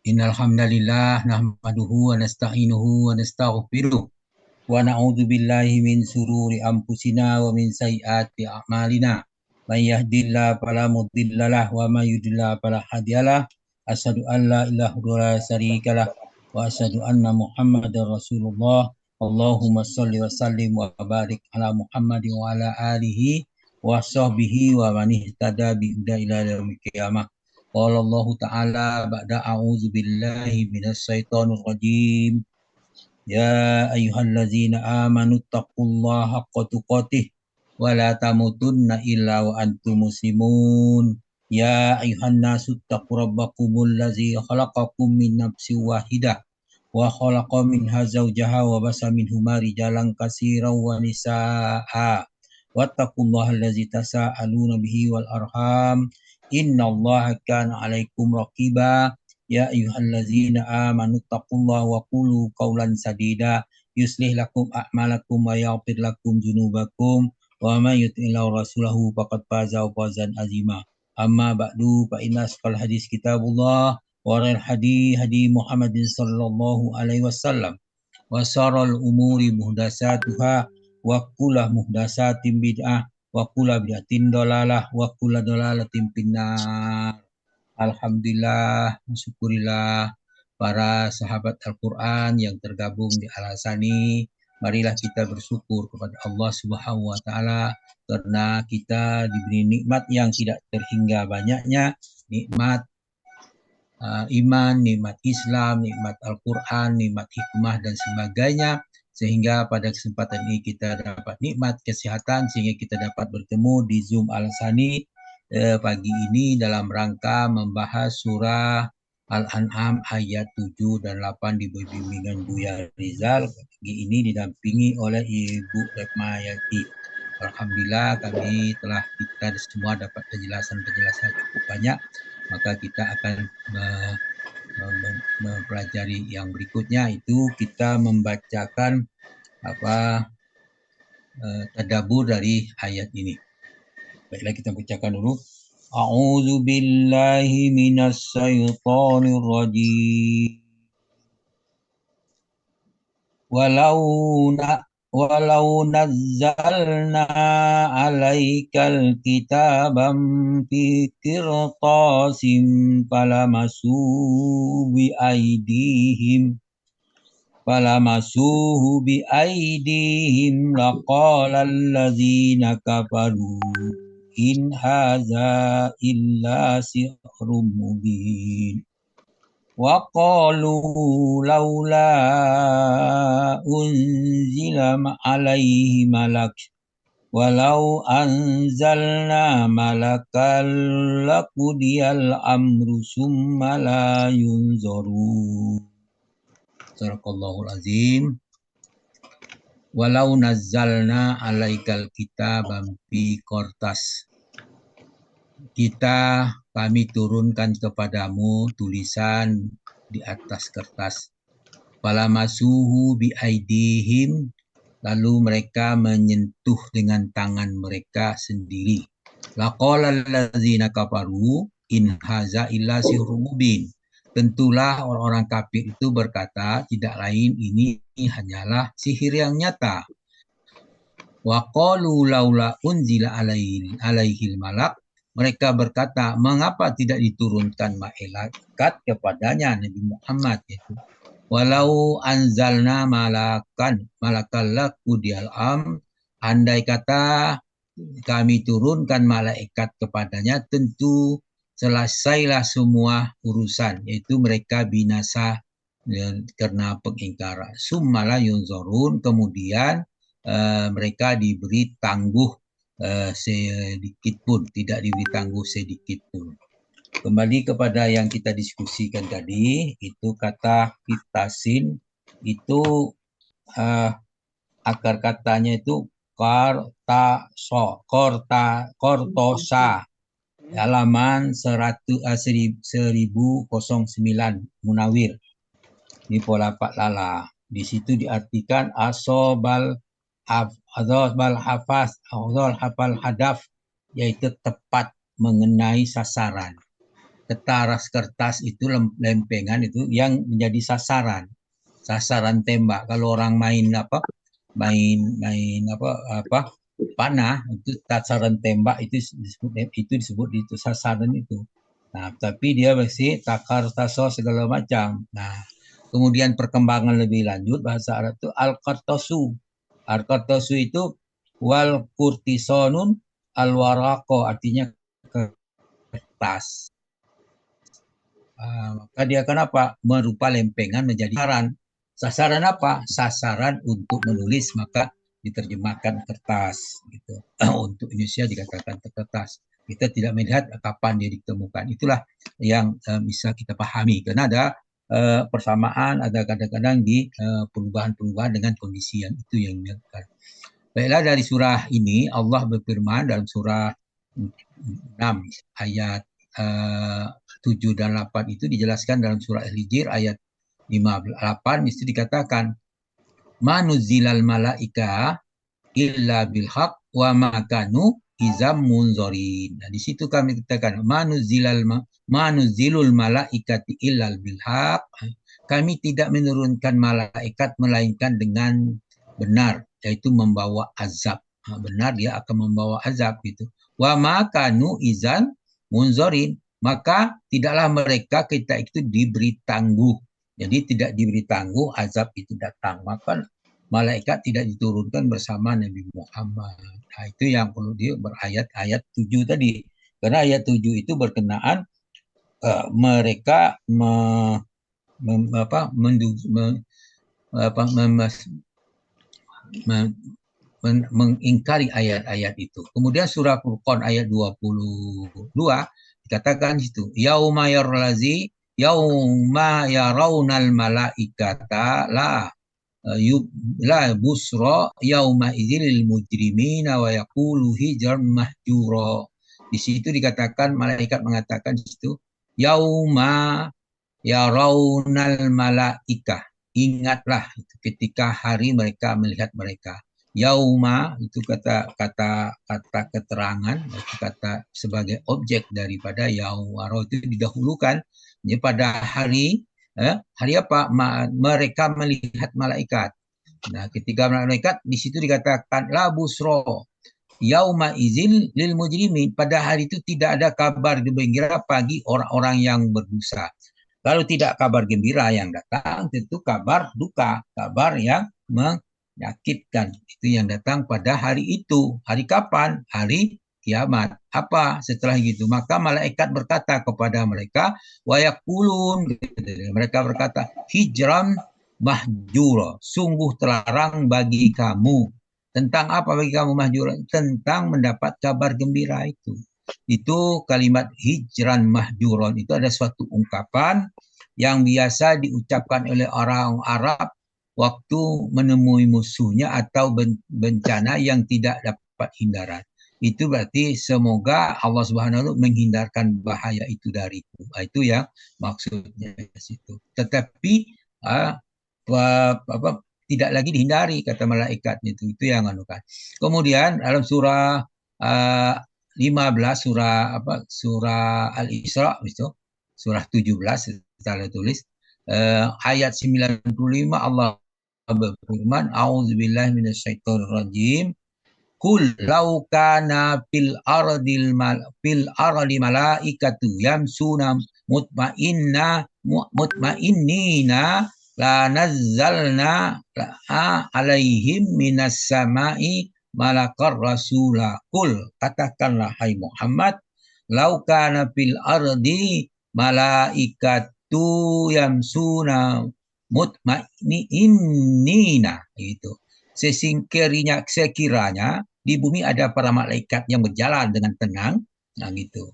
Innal hamdalillah nahmaduhu wa nasta'inuhu wa nastaghfiruh wa na'udzu billahi min sururi anfusina wa min sayyiati a'malina. May yahdihillahu fala mudhillalah wa may yudlil fala hadiyalah. Asyhadu an la ilaha illallah syarikalah wa asyhadu anna Muhammadar Rasulullah. Allahumma shalli wa sallim wa barik ala Muhammadin wa ala alihi wa sahbihi wa man ihtada bi huda ila yaumil qiyamah. Qala Allah Ta'ala ba'da a'udzu billahi minasy syaithanir rajim. Ya ayyuhallazina amanu taqullaha haqqa tuqatih wa la tamutunna illa wa antum muslimun. Ya ayyuhan nasu taqu rabbakumul ladzi khalaqakum min nafsin wahidah wa khalaqa minha zawjaha wa basa minhuma rijalan katsiran wa nisaa'a. Wattaqullaha allazi tasaaluna bihi wal arham. Innallaha kana 'alaikum raqiba. Ya ayyuhallazina amanu taqullaha wa qulu qawlan sadida yuslih lakum a'malakum wa yaghfir lakum dzunubakum wa may yuti'illahu rasulahu faqad faza fawzan azima. Amma ba'du fa inna asqal hadis kitabullah wa khairul hadi hadi Muhammadin sallallahu alaihi wasallam wa syarrul umuri muhdatsatuha wa kullu muhdatsatin bid'ah wa kullu bid'atin dalalah wa kullu dalalatin finnar. Alhamdulillah, syukurillah para sahabat Al-Quran yang tergabung di Al-Hasani. Marilah kita bersyukur kepada Allah Subhanahu wa Ta'ala karena kita diberi nikmat yang tidak terhingga banyaknya, nikmat iman, nikmat Islam, nikmat Al-Quran, nikmat hikmah dan sebagainya, sehingga pada kesempatan ini kita dapat nikmat kesehatan sehingga kita dapat bertemu di Zoom Al-Hasani pagi ini dalam rangka membahas surah Al-An'am ayat 7 dan 8 di bimbingan Buya Rizal. Pagi ini didampingi oleh Ibu Retmayati. Alhamdulillah kita semua dapat penjelasan cukup banyak. Maka kita akan mempelajari yang berikutnya, itu kita membacakan tadabbur dari ayat ini. Baiklah, kita bacakan dulu. A'udzu billahi minas syaitonir rajim. Walau nazzalna 'alaikal kitaban fi qirtasin falamasuhu bi aidihim laqala allazina kafaru in haza illa sihrun mubin wa qalu laula unzila alaihi malak walau anzalna malakal laqudiyal amru summa la yunzarun. Sadaqallahul azim. Walau nazzalna alaikal kitaban fi qortas. Kami turunkan kepadamu tulisan di atas kertas. Falamasuhu bi aidihim, lalu mereka menyentuh dengan tangan mereka sendiri. Laqala allazina kafaru in haza illa sihrun mubin. Tentulah orang-orang kafir itu berkata, tidak lain ini hanyalah sihir yang nyata. Wa qalu laula unzila alaihil malak. Mereka berkata, mengapa tidak diturunkan malaikat kepadanya Nabi Muhammad itu. Walau anzalna malakal laqudiyal am. Andai kata kami turunkan malaikat kepadanya, tentu selesailah semua urusan, yaitu mereka binasa karena pengingkaran. Summala yunzarun, kemudian mereka diberi tangguh sedikit pun, tidak diberi tangguh sedikit pun. Kembali kepada yang kita diskusikan tadi, itu kata kitasin itu akar katanya itu kortosa. Halaman 1009 Munawir di pola Pak Lala. Di situ diartikan asobal hafal hadaf, yaitu tepat mengenai sasaran. kertas itu lempengan itu yang menjadi sasaran tembak. Kalau orang main panah itu sasaran tembak itu disebut itu sasaran itu. Nah, tapi dia masih takar taso segala macam. Nah, kemudian perkembangan lebih lanjut bahasa Arab itu al-qartasu. Al-qartasu itu wal kurtisonun al-waraqo, artinya kertas. Maka dia kenapa? Merupa lempengan menjadi sasaran. Sasaran apa? Sasaran untuk menulis, maka diterjemahkan kertas. Gitu. Untuk Indonesia dikatakan kertas. Kita tidak melihat kapan dia ditemukan. Itulah yang bisa kita pahami. Karena ada persamaan, ada kadang-kadang di perubahan-perubahan dengan kondisi yang itu yang dilakukan. Baiklah, dari surah ini Allah berfirman dalam surah 6 ayat 7 dan 8 itu dijelaskan dalam surah Al-Hijr ayat 58 itu dikatakan manuzilal malaika illa bilhaq wa makanu izam munzorin. Nah, di situ kami katakan manuzilul malaikati illa bilhaq. Kami tidak menurunkan malaikat melainkan dengan benar, yaitu membawa azab. Benar dia akan membawa azab gitu. Wa makanu izan munzorin, maka tidaklah mereka kita itu diberi tangguh. Jadi tidak diberi tangguh azab itu datang. Maka malaikat tidak diturunkan bersama Nabi Muhammad. Nah, itu yang perlu dia berayat-ayat 7 tadi. Karena ayat 7 itu berkenaan mereka mengingkari ayat-ayat itu. Kemudian surah Furqan ayat 22 dikatakan situ, yauma yaraunal malaikata la busra yauma idzil mujrimina wa yaqulu hijran mahjura. Di situ dikatakan, malaikat mengatakan di situ, yauma yaraunal malaika. Ingatlah ketika hari mereka melihat mereka. Yauma itu kata keterangan, itu kata sebagai objek daripada yawaro itu didahulukan. Jadi pada hari apa? Mereka melihat malaikat. Nah, ketika malaikat di situ dikatakan la busro yauma izin lil mujrimin. Pada hari itu tidak ada kabar gembira bagi orang-orang yang berdosa. Kalau tidak kabar gembira yang datang, tentu kabar duka, kabar yang menyakitkan. Itu yang datang pada hari itu. Hari kapan? Hari kiamat. Apa setelah itu? Maka malaikat berkata kepada mereka, wayakulun. Mereka berkata, hijran mahjura. Sungguh terlarang bagi kamu. Tentang apa bagi kamu mahjura? Tentang mendapat kabar gembira itu. Itu kalimat hijran mahjuron itu ada suatu ungkapan yang biasa diucapkan oleh orang Arab waktu menemui musuhnya atau bencana yang tidak dapat hindaran. Itu berarti semoga Allah Subhanahu wa taala menghindarkan bahaya itu dariku. Itu yang maksudnya situ. Tetapi tidak lagi dihindari kata malaikat itu yang anukan. Kemudian dalam surah 15 surah Al-Isra itu surah 17 kita tulis ayat 95 Allah berfirman a'udzubillahi minasyaitonir rajim kul law kana fil ardi malaikatu yamsuna mutmainnina la nazzalna alaihim minas samai malakar rasula. Kul, katakanlah hai Muhammad, lau kana fil ardi malaikatu yamsuna mutmainnina gitu. Sekiranya di bumi ada para malaikat yang berjalan dengan tenang, nah gitu.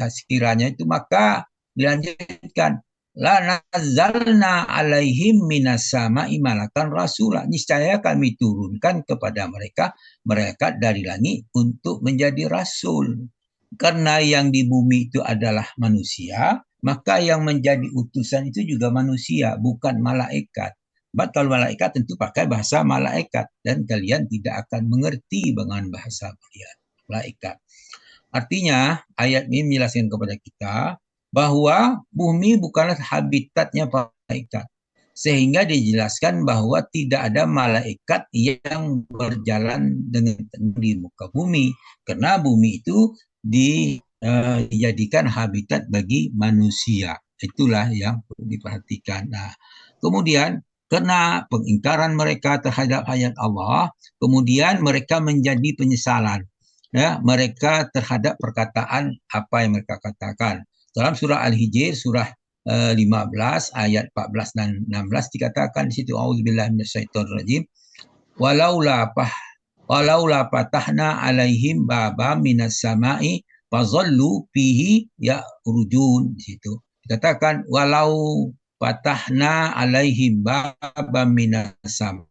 Sekiranya itu maka dilanjutkan la nazalna alaihim minas sama'i malakan rasula. Niscaya kami turunkan kepada mereka dari langit untuk menjadi rasul. Karena yang di bumi itu adalah manusia, maka yang menjadi utusan itu juga manusia, bukan malaikat. Sebab kalau malaikat tentu pakai bahasa malaikat dan kalian tidak akan mengerti dengan bahasa malaikat. Artinya ayat ini menjelaskan kepada kita bahwa bumi bukanlah habitatnya malaikat. Sehingga dijelaskan bahwa tidak ada malaikat yang berjalan dengan di muka bumi. Karena bumi itu dijadikan habitat bagi manusia. Itulah yang perlu diperhatikan. Nah, kemudian karena pengingkaran mereka terhadap ayat Allah, kemudian mereka menjadi penyesalan. Ya, mereka terhadap perkataan apa yang mereka katakan. Dalam surah Al-Hijr, surah 15 ayat 14 dan 16 dikatakan di situ auzubillahi minasyaitonirrajim walaula patahna alaihim baba minas samai fazallu fihi ya'rujun. Di situ dikatakan walau patahna alaihim baba minas sama,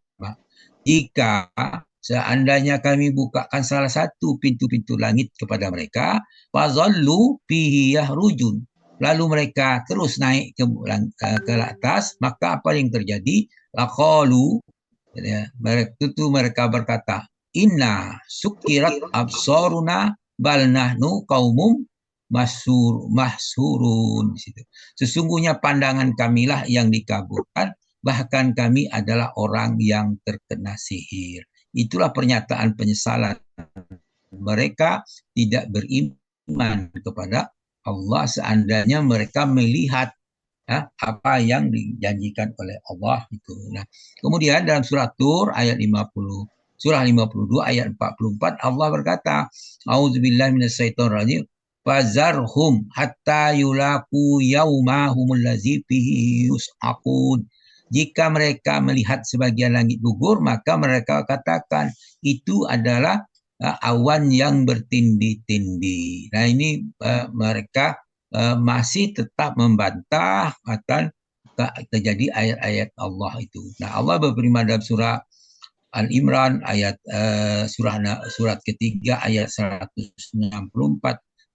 jika seandainya kami bukakan salah satu pintu-pintu langit kepada mereka, fazallu fihi yahrujun, lalu mereka terus naik ke atas, maka apa yang terjadi? Laqalu, ya, mereka berkata, inna sukirat absaruna bal nahnu qaumum mahsurun. Sesungguhnya pandangan kamilah yang dikabulkan, bahkan kami adalah orang yang terkena sihir. Itulah pernyataan penyesalan mereka tidak beriman kepada Allah seandainya mereka melihat apa yang dijanjikan oleh Allah itu. Nah, kemudian dalam surah Tur ayat 50, surah 52 ayat 44 Allah berkata, A'udzubillahi minasyaitonirrajim, fazarhum hatta yulaku yaumahumul ladzi fihi yus'aqun. Jika mereka melihat sebagian langit gugur, maka mereka katakan itu adalah awan yang bertindih-tindih. Nah, ini mereka masih tetap membantah akan terjadi ayat-ayat Allah itu. Nah, Allah berfirman dalam surah Al-Imran ayat surat ketiga ayat 164,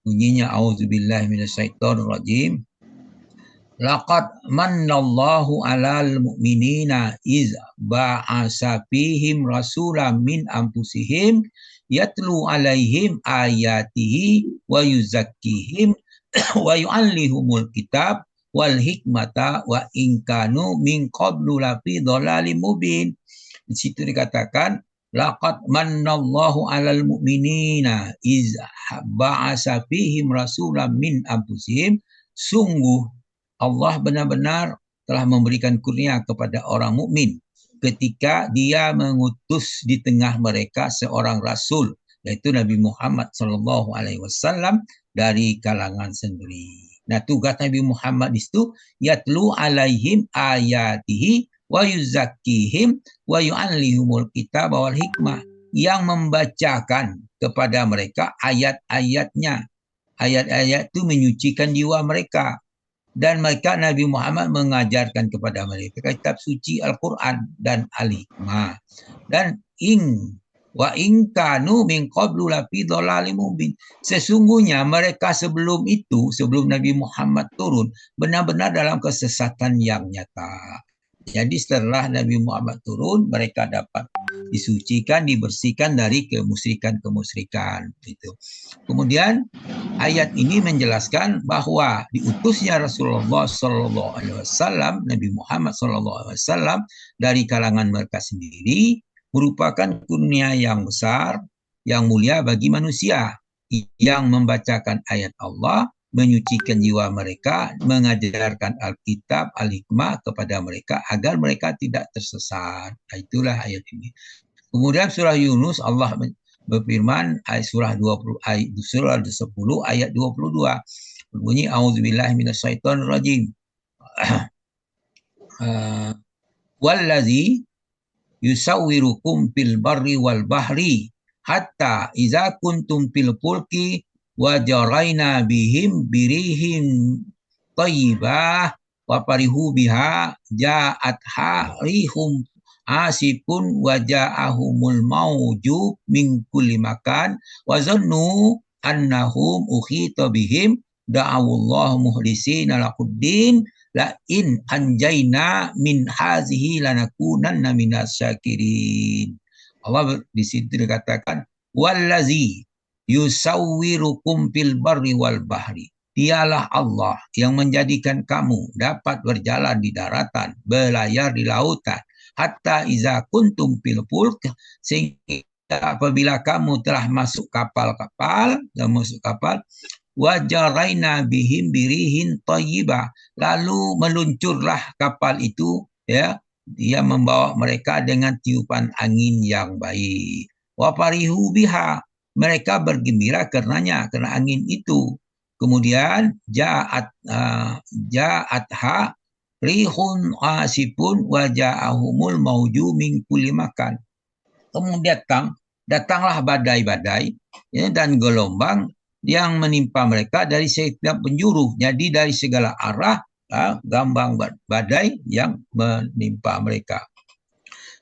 bunyinya auzubillahi minasyaitonirrajim. Laqad mannallahu 'alal mu'minina iz ba'asa fihim rasulan min anfusihim yatlu 'alaihim ayatihi wa yuzakkihim wa yu'allihumul kitab wal hikmata wa in kanu min qablu lafi dhalalim mubin. Di situ dikatakan laqad mannallahu 'alal mu'minina iz ba'asa fihim rasulan min anfusihim. Sungguh Allah benar-benar telah memberikan kurnia kepada orang mukmin ketika dia mengutus di tengah mereka seorang rasul, yaitu Nabi Muhammad SAW dari kalangan sendiri. Nah, tugas Nabi Muhammad itu yatlu alaihim ayatihi wa yuzakkihim wa yu'allihumul kitab wal hikmah, yang membacakan kepada mereka ayat-ayatnya. Ayat-ayat itu menyucikan jiwa mereka. Dan mereka Nabi Muhammad mengajarkan kepada mereka kitab suci Al-Quran dan Al-Hikmah. Dan wa in kanu min qablu lafi dhalalim mubin. Sesungguhnya mereka sebelum itu, sebelum Nabi Muhammad turun, benar-benar dalam kesesatan yang nyata. Jadi setelah Nabi Muhammad turun, mereka dapat disucikan, dibersihkan dari kemusyrikan-kemusyrikan. Gitu. Kemudian ayat ini menjelaskan bahwa diutusnya Rasulullah SAW, Nabi Muhammad SAW dari kalangan mereka sendiri merupakan kurnia yang besar, yang mulia bagi manusia, yang membacakan ayat Allah, menyucikan jiwa mereka, mengajarkan Alkitab, Al-Hikmah kepada mereka agar mereka tidak tersesat. Itulah ayat ini. Kemudian surah Yunus Allah berfirman ayat surah 20 ayat surah 10 ayat 22, berbunyi auzubillahi minasyaitonirrajim. Wallazi yusawwirukum fil barri wal bahri hatta idza kuntum fil fulki wa jaraina bihim birihim thayyibah wa farihu biha ja'at harihum asifun wa ja'ahumul mauju min kulli makan wa zannu annahum ukhita bihim da'awullahu muhlisina laquddin la in anjayna min hazihi lanakunanna minas syakirin. Allah di situ dikatakan wallazi yusawwirukum fil barri wal bahri. Dialah Allah yang menjadikan kamu dapat berjalan di daratan, berlayar di lautan, hatta iza kuntum fil fulk, sehingga apabila kamu telah masuk kapal-kapal, wajaraina bihim birihin thayyibah, lalu meluncurlah kapal itu, ya, dia membawa mereka dengan tiupan angin yang baik. Wa farihu biha, mereka bergembira karenanya, karena angin itu. Kemudian ja'atha rihun asipun wa ja'ahumul mauju min kulli makan. Kemudian datanglah badai-badai, ya, dan gelombang yang menimpa mereka dari setiap penjuru. Jadi dari segala arah, gambang badai yang menimpa mereka.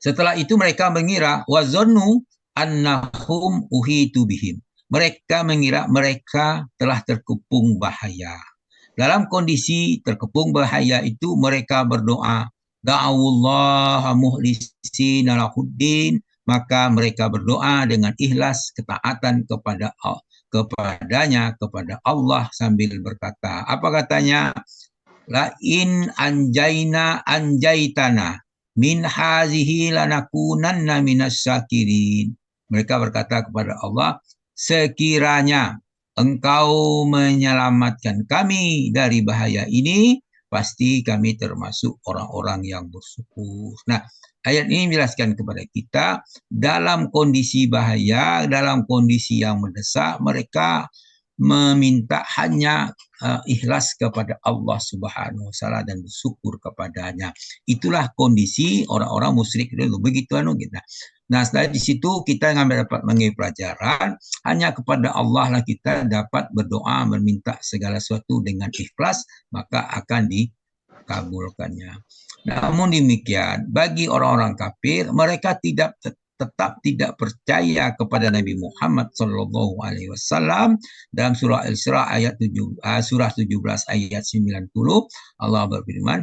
Setelah itu mereka mengira wazannu annahum uhitu bihim. Mereka mengira mereka telah terkepung bahaya. Dalam kondisi terkepung bahaya itu mereka berdoa, da'awullaha muhlisina lahuddin, maka mereka berdoa dengan ikhlas ketaatan kepadanya, kepada Allah, sambil berkata, apa katanya? La in anjaitana min hazihi lanakunanna minas syakirin. Mereka berkata kepada Allah, sekiranya engkau menyelamatkan kami dari bahaya ini, pasti kami termasuk orang-orang yang bersyukur. Nah, ayat ini menjelaskan kepada kita, dalam kondisi bahaya, dalam kondisi yang mendesak, mereka meminta hanya ikhlas kepada Allah Subhanahu wa taala dan bersyukur kepadanya. Itulah kondisi orang-orang musyrik dulu, begitu gitu. Nah, setelah di situ kita dapat mengambil pelajaran, hanya kepada Allah lah kita dapat berdoa, meminta segala sesuatu dengan ikhlas, maka akan dikabulkannya. Namun demikian, bagi orang-orang kafir, mereka tetap tidak percaya kepada Nabi Muhammad sallallahu alaihi wasallam. Dalam surah Al-Isra surah 17 ayat 90, Allah berfirman,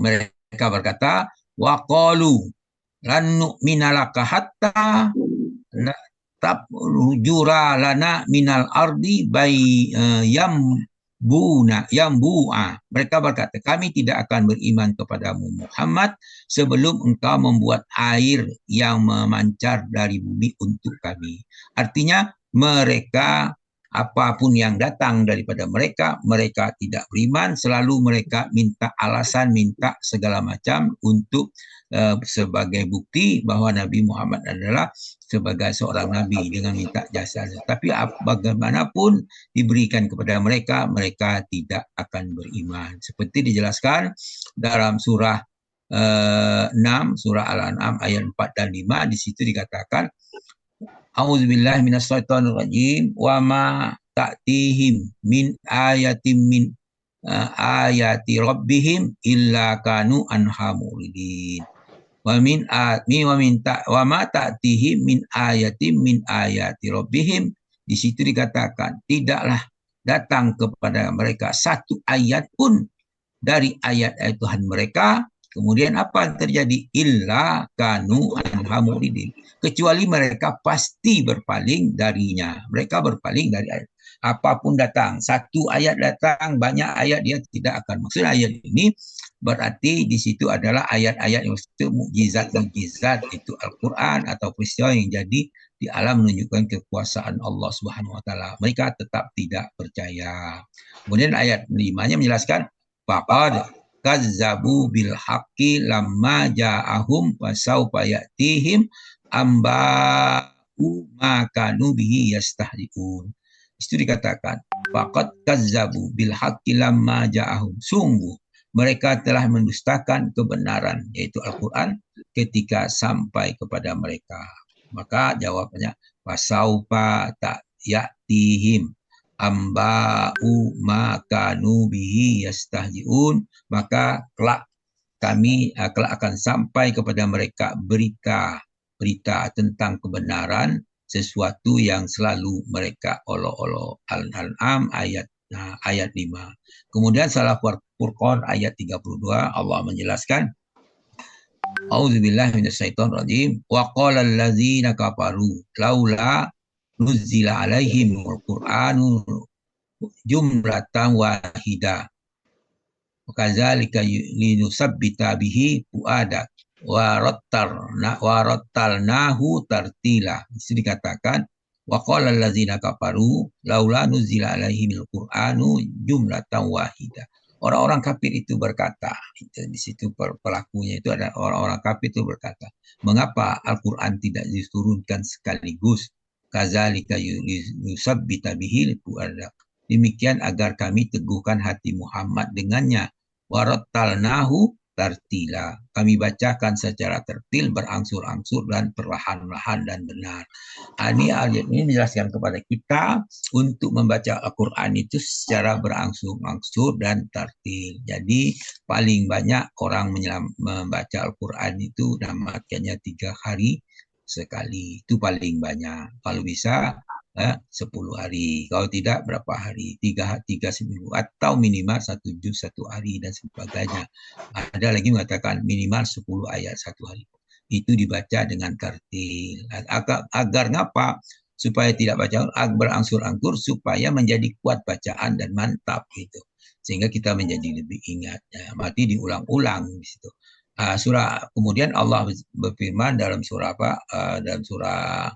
mereka berkata, wa qalu lan nu'mina laka hatta tabjura lana minal ardi yambu'a. Mereka berkata, kami tidak akan beriman kepadamu Muhammad sebelum engkau membuat air yang memancar dari bumi untuk kami. Artinya mereka, apapun yang datang daripada mereka, mereka tidak beriman. Selalu mereka minta alasan, minta segala macam untuk sebagai bukti bahwa Nabi Muhammad adalah sebagai seorang nabi dengan minta jasa. Tapi bagaimanapun diberikan kepada mereka, mereka tidak akan beriman. Seperti dijelaskan dalam surah 6, surah Al-An'am ayat 4 dan 5, di situ dikatakan, A'udzubillahi minasyaitonirrajim, wa ma ta'tihim min ayatin min ayati rabbihim illa kanu anha muridin. Wa ma ta'tihim min ayatin min ayati rabbihim. Di situ dikatakan, tidaklah datang kepada mereka satu ayat pun dari ayat-ayat Tuhan mereka. Kemudian apa yang terjadi? Illa kanu anha muridin. Kecuali mereka pasti berpaling darinya. Mereka berpaling dari ayat. Apapun datang, satu ayat datang, banyak ayat, dia tidak akan. Maksud ayat ini berarti di situ adalah ayat-ayat yang itu mukjizat-mukjizat, itu Al-Quran atau peristiwa yang jadi di alam menunjukkan kekuasaan Allah Subhanahu wa taala. Mereka tetap tidak percaya. Kemudian ayat 5-nya menjelaskan, faqad kazzabu bil haqqi lamma ja'ahum wa sawfa ya'tihim amba'u ma kanu bihi yastahzi'un. Itu dikatakan, faqad kazzabu bil haqqi lamma ja'ahum. Sungguh mereka telah mendustakan kebenaran, yaitu Al-Quran, ketika sampai kepada mereka. Maka jawabannya, wasaufa ta'yatihim amba'u ma kanu bihi yastahzi'un. Maka kelak akan sampai kepada mereka berita tentang kebenaran, sesuatu yang selalu mereka olok-olok. Al-An'am ayat 5. Kemudian salah Furqan ayat 32, Allah menjelaskan, A'udzubillahi minasyaitonirrajim, wa qala allazina kafaru laula nuzila alaihim al-Qur'anu jumlatan wahidah. Kadzalika linusabbita bihi fuadak warattalnahu tartila. Itu dikatakan wa qala allazina kafaru laula nuzila alaihimil qur'anu jumlatan wahidah. Orang-orang kafir itu berkata, itu di situ pelakunya itu ada orang-orang kafir itu berkata, mengapa Al-Qur'an tidak diturunkan sekaligus? Kadzalika yusabbita bihi fuadak. Demikian agar kami teguhkan hati Muhammad dengannya. Warattalnahu tartila. Kami bacakan secara tertil, berangsur-angsur dan perlahan-lahan dan benar. Ini ayat ini menjelaskan kepada kita untuk membaca Al-Quran itu secara berangsur-angsur dan tertil. Jadi paling banyak orang membaca Al-Quran itu namatkannya 3 hari sekali. Itu paling banyak. Kalau bisa 10 hari. Kalau tidak berapa hari? 3 seminggu atau minimal 1 juz 1 hari dan sebagainya. Ada lagi mengatakan minimal 10 ayat 1 hari. Itu dibaca dengan tertil. Agar ngapa? Supaya tidak baca berangsur-angsur supaya menjadi kuat bacaan dan mantap gitu. Sehingga kita menjadi lebih ingat. Mati diulang-ulang di situ. Kemudian Allah berfirman dalam surah dalam surah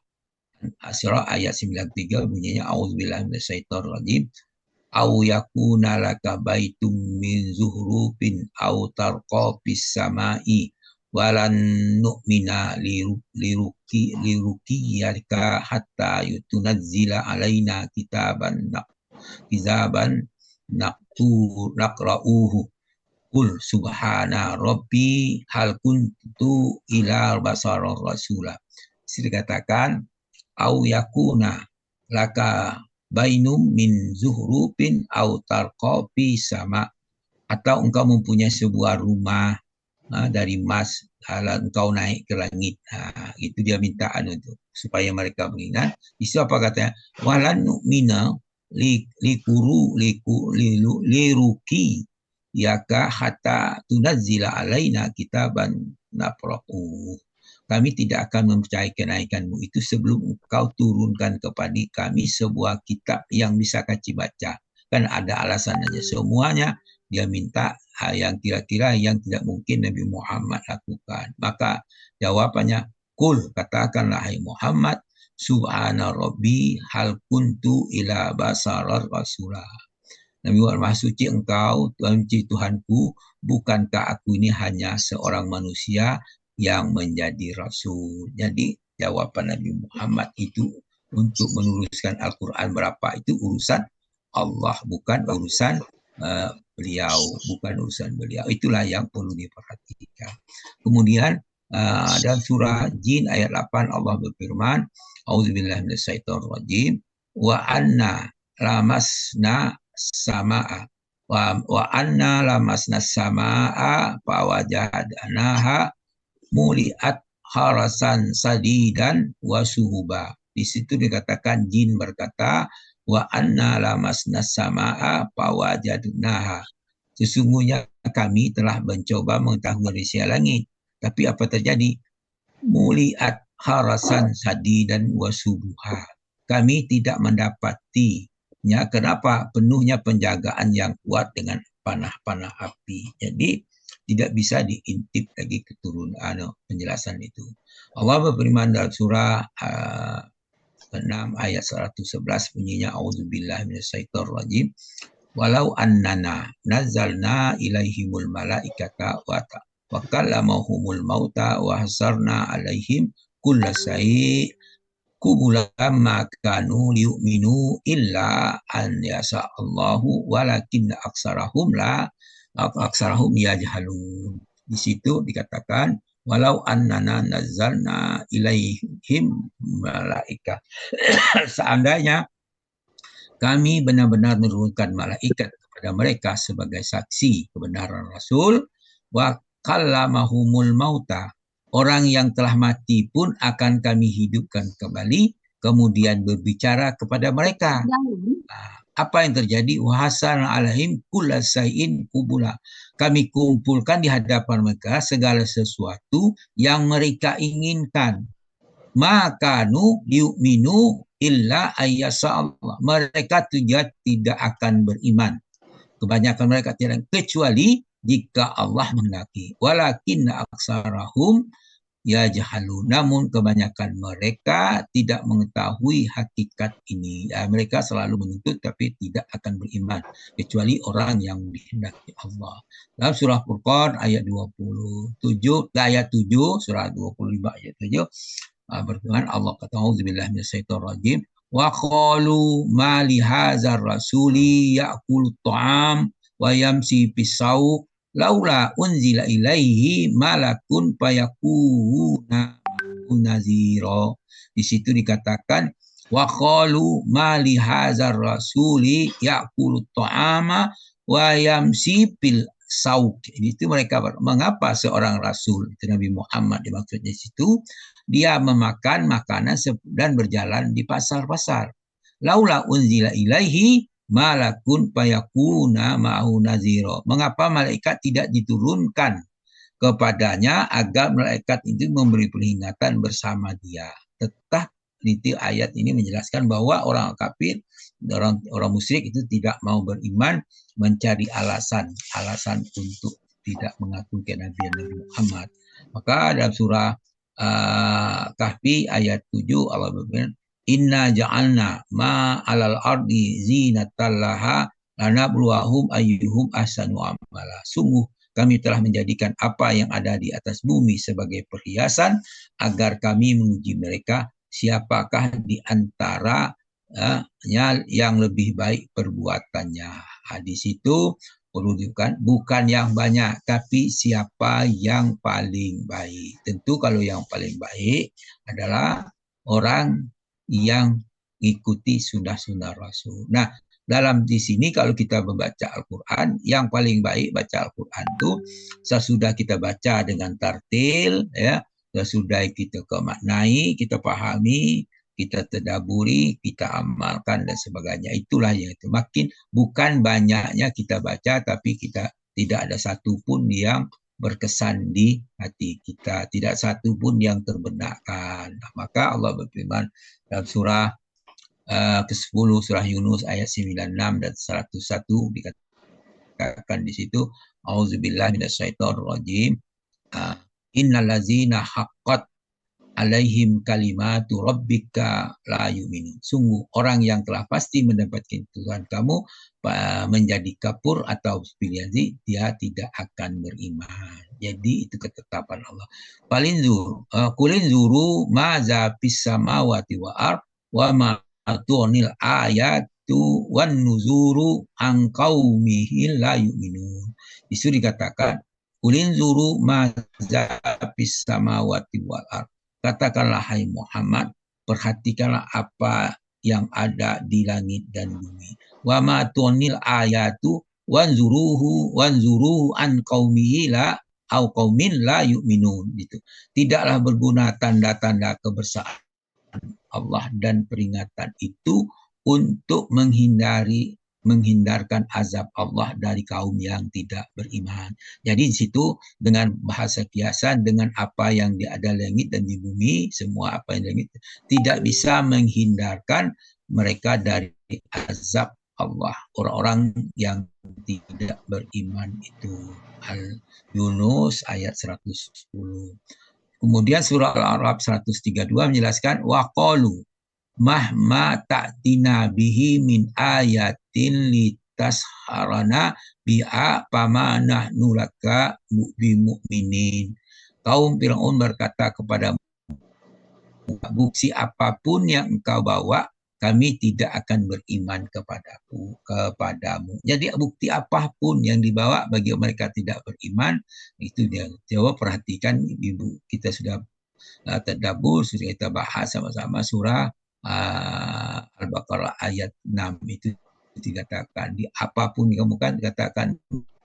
Asy-Syura ayat 93 bunyinya auzubillahi minasyaitonir rajim au yakuna laka baitum min zuhrufin au tarqa fis samai walan nu'mina lirukiyaka hatta yutunazzila alaina kitaban naqra'uhu qul subhana rabbi hal kuntu ila basarar rasula. Dikatakan au yakuna laka bainum min zuhrupin au tarqa fi sama, atau engkau mempunyai sebuah rumah dari emas lalu engkau naik ke langit. Itu dia minta itu supaya mereka beringat. Itu apa katanya? Walan nu'mina liruki yaka hatta tunazzila alaina kitaban naqra'u. Kami tidak akan mempercayai kenaikanmu itu sebelum engkau turunkan kepada kami sebuah kitab yang bisa kami baca. Kan ada alasan aja semuanya. Dia minta yang kira-kira yang tidak mungkin Nabi Muhammad lakukan. Maka jawabannya, Qul, katakanlah hai Muhammad, subhana rabbi hal kuntu ila basarar rasulah. Nabi Muhammad, suci engkau, Tuhanku, bukankah aku ini hanya seorang manusia yang menjadi rasul. Jadi jawaban Nabi Muhammad itu untuk menuliskan Al-Quran berapa itu urusan Allah, bukan urusan beliau, bukan urusan beliau. Itulah yang perlu diperhatikan. Kemudian dalam surah Jin ayat 8 Allah berfirman, auzubillahi minasyaitonir rajim, wa anna lamasna samaa wa anna lamasna samaa fa wajadnaha muliat harasan sadidan wa suhuba. Di situ dikatakan jin berkata wa anna lamasna samaa fawajadnaha. Sesungguhnya kami telah mencoba mengetahui manusia langit, tapi apa terjadi? Muliat harasan sadidan wa subuha. Kami tidak mendapatinya. Kenapa? Penuhnya penjagaan yang kuat dengan panah-panah api. Jadi tidak bisa diintip lagi keturunan penjelasan itu. Allah berfirman dalam surah 6 ayat 111 bunyinya auzubillahi minasyaitonir rajim walau annana nazzalna ilaihimul malaikata wa kallamahumul mauta wa hasarna alaihim kullasai kubulam makanu liyu'minu illa an yasa Allahu walakin aksarahum yajhalun. Di situ dikatakan walau annana nazzalna ilaihim malaika. Seandainya kami benar-benar menurunkan malaikat kepada mereka sebagai saksi kebenaran Rasul, wa kallamahumul mauta, orang yang telah mati pun akan kami hidupkan kembali, kemudian berbicara kepada mereka. Apa yang terjadi? Wahasan alaihim kullasain kubula. Kami kumpulkan di hadapan mereka segala sesuatu yang mereka inginkan. Makanu yu'minu illa ayyasa Allah. Mereka juga tidak akan beriman. Kebanyakan mereka tidak, kecuali jika Allah menghendaki. Walakin aksarahum ya jahalu. Namun kebanyakan mereka tidak mengetahui hakikat ini. Ya, mereka selalu menuntut tapi tidak akan beriman. Kecuali orang yang dikehendaki Allah. Dalam surah Furqan ayat 27, ayat 7, surah 25 ayat 7, berfirman Allah kata, auzubillahi minasyaitonirrajim, wa qalu ma li hadzal rasuli ya'kulu ta'am wa yamsi pisauq laula unzila ilaihi malakun fayakuna nazira. Di situ dikatakan wa qalu ma li hadzal rasuli ya'kulu ta'ama wa yamsi bil sauq. Itu mereka, mengapa seorang rasul, itu Nabi Muhammad dimaksudnya situ, dia memakan makanan dan berjalan di pasar-pasar. Laula unzila ilaihi malakun payakuna ma'ahu naziro. Mengapa malaikat tidak diturunkan kepadanya agar malaikat itu memberi peringatan bersama dia. Tetap itu ayat ini menjelaskan bahwa orang kafir, orang musyrik itu tidak mau beriman, mencari alasan untuk tidak mengakui kenabian Nabi Muhammad. Maka dalam surah Kahfi ayat 7 Allah berfirman, inna ja'alna ma 'alal ardi zinatan laha lanabluwahum ayyuhum ahsanu amala. Sungguh kami telah menjadikan apa yang ada di atas bumi sebagai perhiasan agar kami menguji mereka siapakah di antara yang lebih baik perbuatannya. Di situ perlu diukan, bukan yang banyak, tapi siapa yang paling baik. Tentu kalau yang paling baik adalah orang yang ikuti sunnah-sunnah Rasul. Nah, dalam di sini kalau kita membaca Al-Quran, yang paling baik baca Al-Quran itu sesudah kita baca dengan tartil, ya, sesudah kita kemaknai, kita pahami, kita tadaburi, kita amalkan dan sebagainya. Itulah yang itu. Makin bukan banyaknya kita baca, tapi kita tidak ada satu pun yang berkesan di hati kita. Tidak satu pun yang terbenakkan. Nah, maka Allah berfirman dalam surah ke-10 surah Yunus ayat 96 dan 101 dikatakan di situ, auzubillahi minasyaitonirrajim, innallazina haqqat alaihim kalimatu rabbika la yu'minun. Sungguh orang yang telah pasti mendapatkan Tuhan kamu menjadi kafir atau pilihan, dia tidak akan beriman. Jadi itu ketetapan Allah. Kulin zuru maza fis samawati wa ard wa ma atunil ayatu wan nuzuru an qaumihi la yu'minun. Itu dikatakan kulin zuru maza fis samawati wal ard. Katakanlah hai Muhammad, perhatikanlah apa yang ada di langit dan bumi. Wa ma tunil ayatu wanzuruhu an qaumihi la au qaumin la yu'minun. Gitu. Tidaklah berguna tanda-tanda kebesaran Allah dan peringatan itu untuk menghindarkan azab Allah dari kaum yang tidak beriman. Jadi di situ dengan bahasa kiasan, dengan apa yang ada langit dan di bumi, semua apa yang langit tidak bisa menghindarkan mereka dari azab Allah. Orang-orang yang tidak beriman itu. Al-Yunus ayat 110. Kemudian surah Al-A'raf 132 menjelaskan waqalu mahma ta'tina bihi min ayatin litasharana bi'a pama nahnu laka bimu'minin. Kaum Fir'aun berkata kepada bukti apapun yang engkau bawa, kami tidak akan beriman kepadamu. Jadi bukti apapun yang dibawa bagi mereka tidak beriman, itu dia. Coba perhatikan, ibu kita sudah tadabbur, sudah kita bahas sama-sama surah Al-Baqarah ayat 6 itu dikatakan di apapun kamu kan dikatakan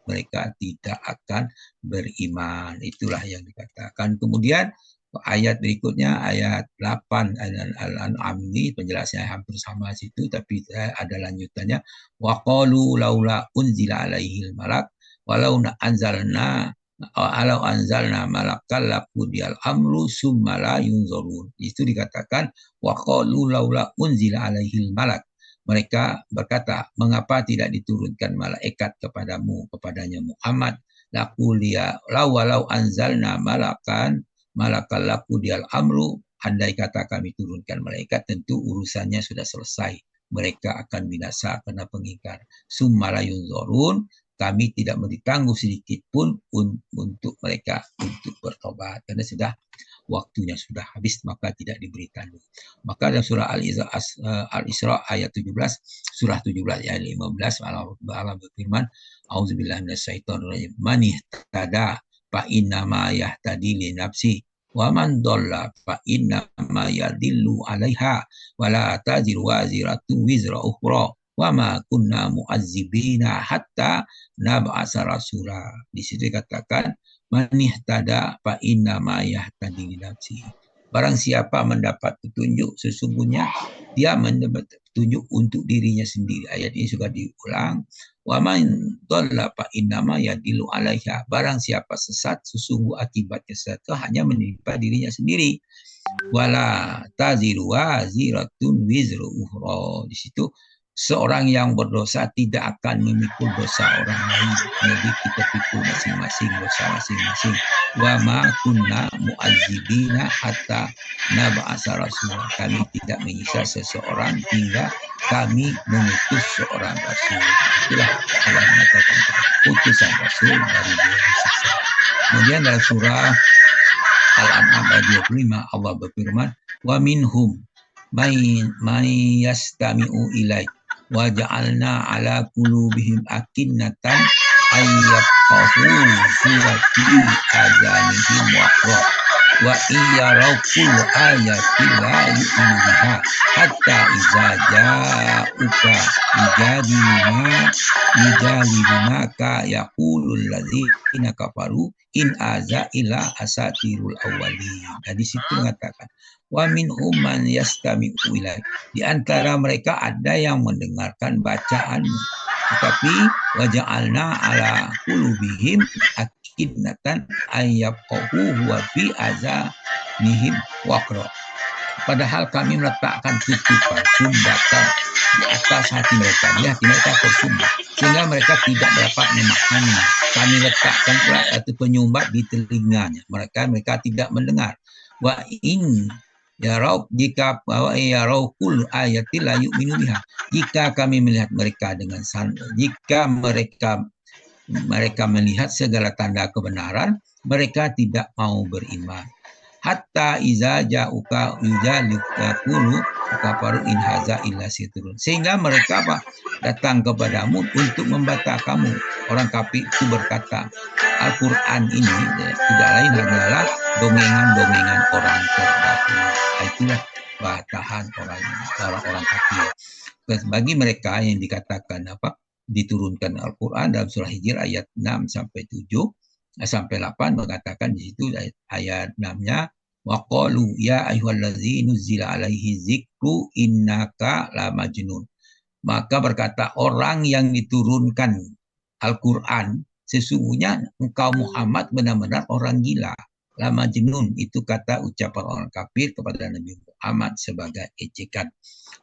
mereka tidak akan beriman. Itulah yang dikatakan. Kemudian ayat berikutnya ayat 8 Al-An'am ini penjelasannya hampir sama situ, tapi ada lanjutannya. Wa qalu laula unzila alaihil malak walau anzalna alau anzalna malakal laqudiyal amru summa la yunzarun. Itu dikatakan wa qalu laula unzila alaihil malak. Mereka berkata, mengapa tidak diturunkan malaikat kepadanya Muhammad? Laquliya lawalau anzalna malakal laqudiyal amru. Andai kata kami turunkan malaikat, tentu urusannya sudah selesai. Mereka akan binasa karena pengingkar. Summa la yunzarun, kami tidak ditangguh sedikit pun untuk mereka untuk bertobat karena sudah waktunya sudah habis, maka tidak diberi tangguh. Maka dalam surah Al-Isra ayat 17, surah 17 ayat 15 Allah berfirman, auzubillahi minasyaitonirrajim, man ihtada fa inna ma yahtadi li nafsi wa man dhalla fa inna ma yadillu 'alaiha wa la taziru waziratun wizra ukhra wa ma kunna mu'azzibina hatta nab'asa rasula. Di situ dikatakan man ihtada fa inna ma yahtadi li nafsi. Barang siapa mendapat petunjuk, sesungguhnya dia mendapat petunjuk untuk dirinya sendiri. Ayat ini juga diulang. Wa man dhalla fa inna ma yadillu 'alaiha. Barang siapa sesat, sesungguh akibat kesesatan itu hanya menimpa dirinya sendiri. Wala taziru waziratun wizra ukhra. Di situ seorang yang berdosa tidak akan memikul dosa orang lain. Jadi kita pikul masing-masing dosa masing-masing. Wa ma kunna mu'azzibina hatta nab'asa rasul. Kami tidak menyiksa seseorang hingga kami mengutus seorang rasul. Itulah Allah mengatakan utusan rasul dari dia disiksa. Kemudian dalam surah Al-An'am ayat 25 Allah berfirman, wa minhum may yastami'u ilaik wa ja'alna ala qulubihim akinnatan ayyafqahu wa fi azanihim waqra wa iyaraw kull ayatin la yu'minu biha hatta iza ja'uka yujadilunaka yaqulul ladzina kafaru in aza ila asatirul awwalin. Nah, di situ mengatakan wa minhum man yastami'u ilaik. Di antara mereka ada yang mendengarkan bacaanmu, tetapi waja'alna ala qulubihim akinnatan ayyafqahu wa fi azanihim waqra. Padahal kami meletakkan tutupan sumbatan di atas hati mereka. Di hati mereka tersumbat sehingga mereka tidak dapat memahami. Kami letakkan pula penyumbat di telinganya. Mereka tidak mendengar. Wa in yarau jika bahwa yarau kul ayati la yu'minu biha. Jika kami melihat mereka dengan jika mereka melihat segala tanda kebenaran, mereka tidak mau beriman. Hatta iza ja'uka yujadilukulu kafaru in haza illa sitrun. Sehingga mereka datang kepadamu untuk membantah kamu. Orang kafir itu berkata, Al-Quran ini tidak lain adalah dongengan-dongengan orang terdahulu. Itulah bantahan orang-orang kafir. Bagi mereka yang dikatakan diturunkan Al-Quran dalam surah Hijr ayat 6 sampai 7 sampai 8 mengatakan di situ ayat 6-nya wa qalu ya ayyuhallazi nuzila alaihi dzikru innaka la majnun. Maka berkata orang yang diturunkan Al-Quran, sesungguhnya engkau Muhammad benar-benar orang gila. La majnun itu kata ucapan orang kafir kepada Nabi Muhammad sebagai ejekan.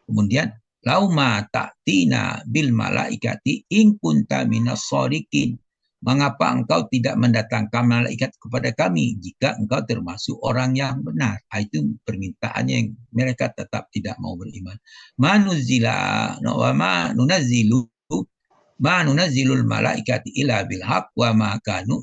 Kemudian lauma ta'tina bil malaikati in kunta minas shadiqin. Mengapa engkau tidak mendatangkan malaikat kepada kami jika engkau termasuk orang yang benar? Itu permintaannya yang mereka tetap tidak mau beriman. Manuzila wa ma nunazzilul malaikati illa bil haqq wa ma kanu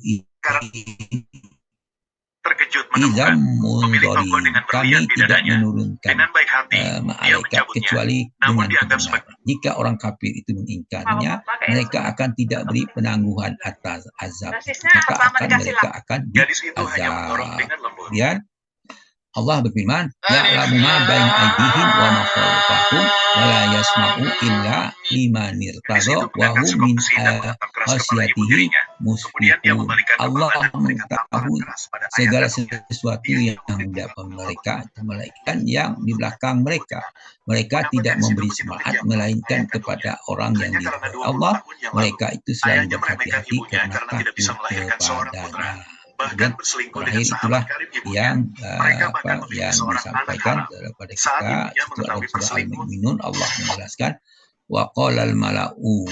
terkejut menemukan pemilik toko dengan berlian di dadanya. Dengan baik hati, dia mencabutnya. Kecuali namun dengan dianggap kebenaran. Jika orang kafir itu mengingkarinya, mereka akan tidak beri penangguhan atas azab. Maka mereka akan gadis itu hanya mendorong diazab. dengan lembut. Kemudian Allah berfirman, ya'lamu ma baina aydihim wa ma khalfahum wa la yasma'u illa liman irtada wa hum min khasyatihi musfiqun. Allah mengetahui segala sesuatu yang di depan mereka, malaikat yang di belakang mereka. Mereka tidak memberi semangat melainkan kepada orang yang diridhai Allah. Mereka itu selalu berhati-hati karena takut kepadanya. Dan terakhir itulah yang yang disampaikan kepada kita. Itu adalah surah Al-Mu'minun. Allah menjelaskan, wa qala al-mala'u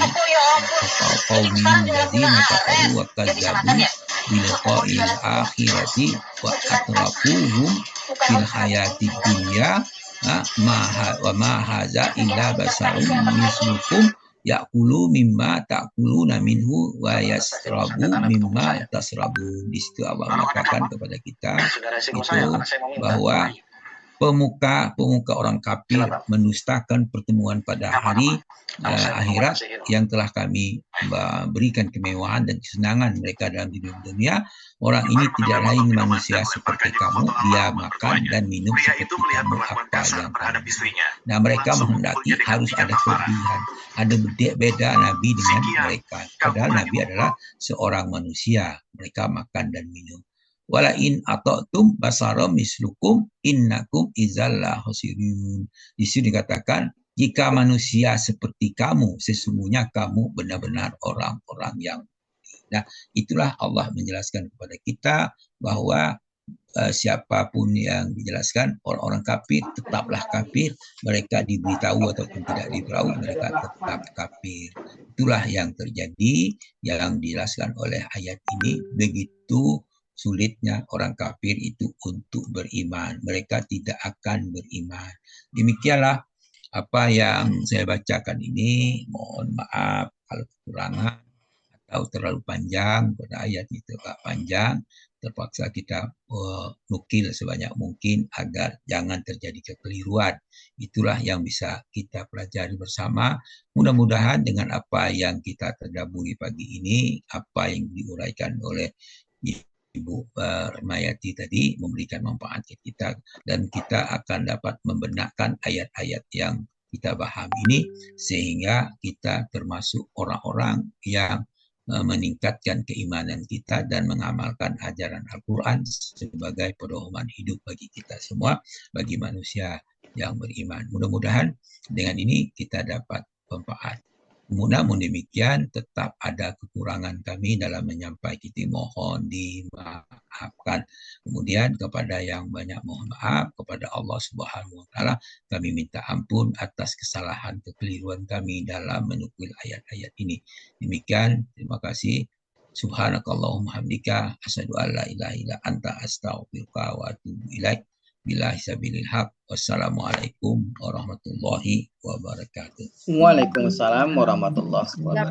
qaumihim ladzina kafaru wa kadzabu bi liqa'il akhirati wa atrafuhum fil hayati dunya wa ma hadza illa basarun mislukum ya'kulu mimma ta'kuluna minhu wa yasrabu mimma tasrabun. Di situ Allah mengatakan kepada kita itu bahwa pemuka orang kafir mendustakan pertemuan pada hari akhirat yang telah kami berikan kemewahan dan kesenangan mereka dalam hidup dunia. Orang ini tidak lain manusia seperti kamu, dia makan dan minum seperti kamu apa yang kamu. Nah, mereka menghendaki harus ada kelebihan, ada beda Nabi dengan mereka. Padahal Nabi adalah seorang manusia, mereka makan dan minum. Wala in ata'tum basara mislukum innakum idzalla khasirun. Di sini dikatakan, jika manusia seperti kamu, sesungguhnya kamu benar-benar orang-orang yang. Nah, itulah Allah menjelaskan kepada kita bahwa siapapun yang dijelaskan, orang-orang kafir tetaplah kafir, mereka diberitahu ataupun tidak diberitahu, mereka tetap kafir. Itulah yang terjadi, yang dijelaskan oleh ayat ini. Begitu sulitnya orang kafir itu untuk beriman, mereka tidak akan beriman. Demikianlah apa yang saya bacakan ini. Mohon maaf kalau kekurangan atau terlalu panjang, pada ayat itu agak panjang, terpaksa kita nukil sebanyak mungkin agar jangan terjadi kekeliruan. Itulah yang bisa kita pelajari bersama. Mudah-mudahan dengan apa yang kita tadaburi pagi ini, apa yang diuraikan oleh Ibu Rahmayati tadi memberikan manfaat ke kita, dan kita akan dapat membenarkan ayat-ayat yang kita paham ini, sehingga kita termasuk orang-orang yang meningkatkan keimanan kita dan mengamalkan ajaran Al-Quran sebagai pedoman hidup bagi kita semua, bagi manusia yang beriman. Mudah-mudahan dengan ini kita dapat manfaat. Namun demikian, tetap ada kekurangan kami dalam menyampaikan, mohon dimaafkan. Kemudian kepada yang banyak mohon maaf, kepada Allah Subhanahu wa Ta'ala kami minta ampun atas kesalahan kekeliruan kami dalam menukil ayat-ayat ini. Demikian, terima kasih. Subhanakallahumma hamdika asyhadu an la ilaha illa anta astaghfiruka wa atubu ilaik. Billahi sabilil haq. Wassalamualaikum warahmatullahi wabarakatuh. Waalaikumsalam warahmatullahi wabarakatuh.